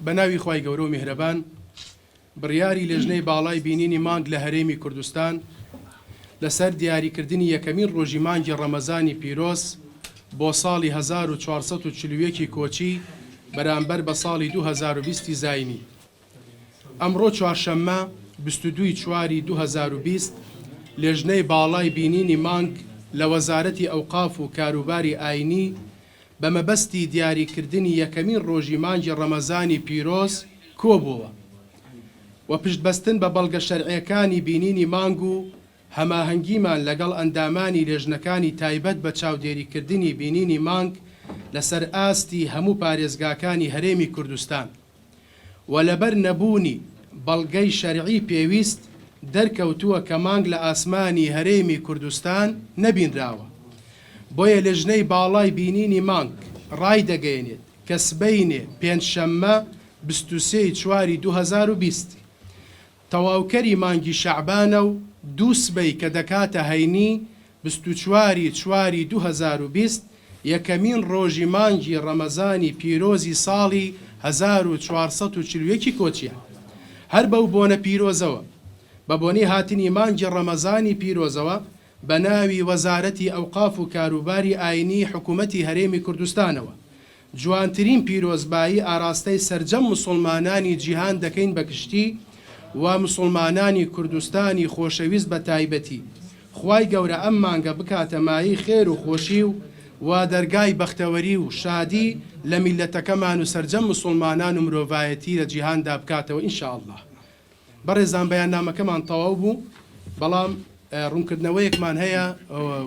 بەناوی خوای گەورە و میهرەبان بڕیاری لێژنەی باڵای بینینی مانگ لە هەرێمی کوردستان لەسەر دیاریکردنی یەکەمین ڕۆژی مانگی ڕەمەزانی پیرۆز بۆ ساڵی 1440 کۆچی بەرامبەر بە ساڵی 2020 زاینی. ئەمڕۆ چوارشەممە 22 چواری 2020 لێژنەی باڵای بینینی مانگ لە وەزارەتی ئەوقاف و کاروباری ئاینی بە مەبەستی دیاریکردنی یەکەمین ڕۆژی مانگی ڕەمەزانی پیرۆز کۆبووە و پشتبەستن بە بەڵگە شەرعیەکانی بینینی مانگ و هەماهەنگیمان لەگەڵ ئەندامانی لێژنەکانی تایبەت بە چاودێریکردنی بینینی مانگ لەسەر ئاستی هەموو پارێزگاکانی هەرێمی کوردستان و لەبەر نەبوونی بەڵگەی شەرعی پێویست دەرکەوتووە کە مانگ لە ئاسمانی هەرێمی کوردستان نەبینراوە. بۆیە لێژنەی باڵای بینینی مانگ ڕای دەگەێنێت کە سبەینێ پێنجشەممە 23 چواری 2020 تەواوکەری مانگی شەعبانە و دوو سبەی کە دەکاتە هەینی 24 چواری 2020 یەکەمین ڕۆژی مانگی ڕەمەزانی پیرۆزی ساڵی 1440 کۆچیە. هەر بەو بۆنە پیرۆزەوە بە بۆنەی هاتنی مانگی ڕەمەزانی پیرۆزەوە بە ناوی وەزارەتی ئەوقاف و کاروباری ئاینی حکوومەتی هەرێمی کوردستانەوە جوانترین پیرۆزبایی ئاراستەی سەرجەم موسڵمانانی جیهان دەکەین بە کشتی و موسڵمانانی کوردستانی خۆشەویست بە تایبەتی. خوای گەورە ئەم مانگە بکاتە مایی خێر و خۆشی و دەرگای بەختەوەری و شادی لە میلەتەکەمان و سەرجەم موسڵمانان و مرۆڤایەتی لە جیهاندا بکاتەوە ئینشاءالله. بەڕێزان بەیاننامەکەمان تەواو بوو، بەڵام ڕوونکردنەوەیەکمان هەیە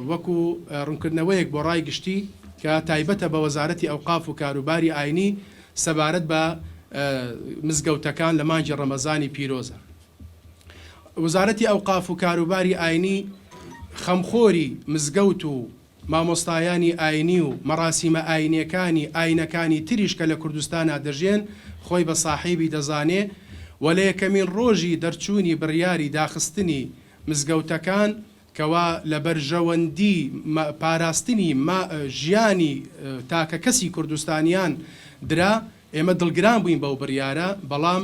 وەکو ڕوونکردنەوەیەک بۆ ڕای گشتی کە تایبەتە بە وەزارەتی ئەوقاف و کاروباری ئاینی سەبارەت بە مزگەوتەکان لە مانگی ڕەمەزانی پیرۆزە. وەزارەتی ئەوقاف و کاروباری ئاینی خەمخۆری مزگەوت و مامۆستایانی ئاینی و مەراسیمە ئاینیەکانی ئاینەکانی تریش کە لە کوردستانە دەژێن خۆی بە ساحیبی دەزانێ و لە یەکەمین ڕۆژی دەرچوونی بڕیاری داخستنی مزگەوتەکان کەوا لە بەرژەوەندی پاراستنی ژیانی تاکە کەسی کوردستانیان درا، ئێمە دڵگران بووین بەو بڕیارە، بەڵام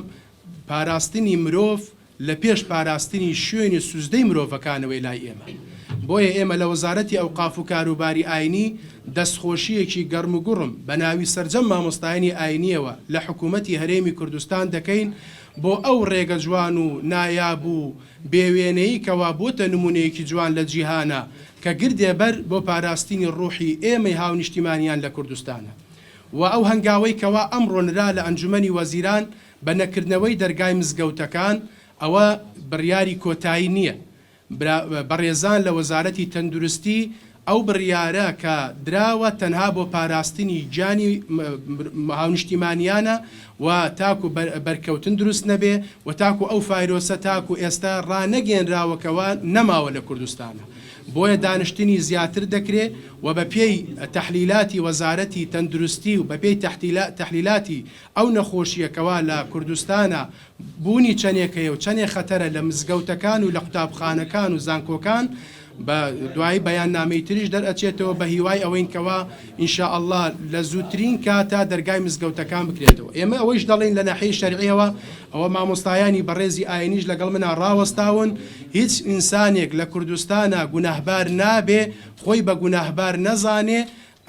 پاراستنی مرۆڤ لە پێش پاراستنی شوێنی سوزدەی مرۆڤەکانەوەی لای ئێمە. بۆیە ئێمە لە وەزارەتی ئەوقاف و کاروباری ئاینی دەستخۆشیەکی گەرم و گوڕم بە ناوی سەرجەم مامۆستایانی ئاینیەوە لە حکوومەتی هەرێمی کوردستان دەکەین بۆ ئەو ڕێگە جوان و نایاب و بێوێنەی کەوا بۆتە نمونەیەکی جوان لە جیهانە کە گردێبەر بۆ پاراستنی ڕوحی ئێمەی هاونیشتیمانیان لە کوردستانە. و ئەو هەنگاوەی کەوا ئەمڕۆنرا لە ئەنجومەنی وەزیران بە نەکردنەوەی دەرگای مزگەوتەکان ئەوە بڕیاری کۆتایی نییە. بەڕێزان لە وەزارەتی تەندروستی ئەو بڕیارە کە دراوە تەنها بۆ پاراستنی گیانی هاونیشتیمانیانە و تاکو بەرکەوتن دروست نەبێ و تاکو ئەو فایرۆسە تاکو ئێستا ڕانەگەێنراوەکەوە نەماوە لە کوردستانە. بۆیە دانیشتنی زیاتر دەکرێت و بە پێی تەحلیلاتی وەزارەتی تەندروستی و بە پێی تەحلیلاتی ئەو نەخۆشیەکەوە لە کوردستانە بوونی چەندێکەیە و چەندێک خەتەرە لە مزگەوتەکان و لە قوتابخانەکان و زانکۆکان بە دوای بەیاننامەی تریش دەرئەچێتەوە بە هیوای ئەوەین کەوا ئینشاءالله لە زووترین کاتا دەرگای مزگەوتەکان بکرێتەوە. ئێمە ئەوەیش دەڵێن لە ناحیەی شەرعیەوە ئەوە مامۆستایانی بەڕێزی ئاینیش لەگەڵ منە ڕاوەستاون هیچ ئینسانێک لە کوردستانە گوناهبار نابێ خۆی بە گوناهبار نەزانێ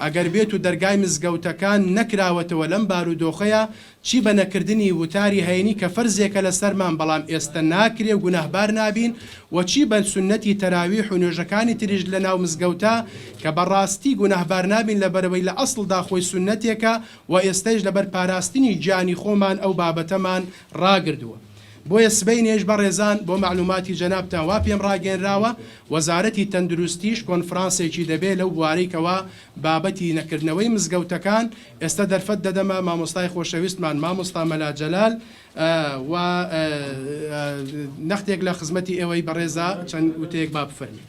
ئەگەر بێت و دەرگای مزگەوتەکان نەکراوەتەوە لەم بارودۆخەیە چی بە نەکردنی وتاری هەینی کە فەرزێکە لە سەرمان بەڵام ئێستا ناکرێ و گوناهبار نابین و چی بە سونەتی تەراویح و نوێژەکانی تریش لە ناو مزگەوتە کە بەڕاستی گوناهبار نابین لەبەرەوەی لە ئەسڵدا خۆی سونەتێکە و ئێستەش لەبەر پاراستنی گیانی خۆمان ئەو بابەتەمان ڕاگردووە. بۆیە سبەینێش بەڕێزان بۆ معلوماتی جەنابتان وا پێم ڕاگەێنراوە وەزارەتی تەندروستیش کۆنفرانسێکی دەبێت لەو بوارەیەکەوە بابەتی نەکردنەوەی مزگەوتەکان ئێستا دەرفەت دەدەمە مامۆستای خۆشەویستمان مامۆستا مەلا جەلال و نەختێک لە خزمەتی ئێوەی بەڕێزا چەند وتەیەک با بفەرمی.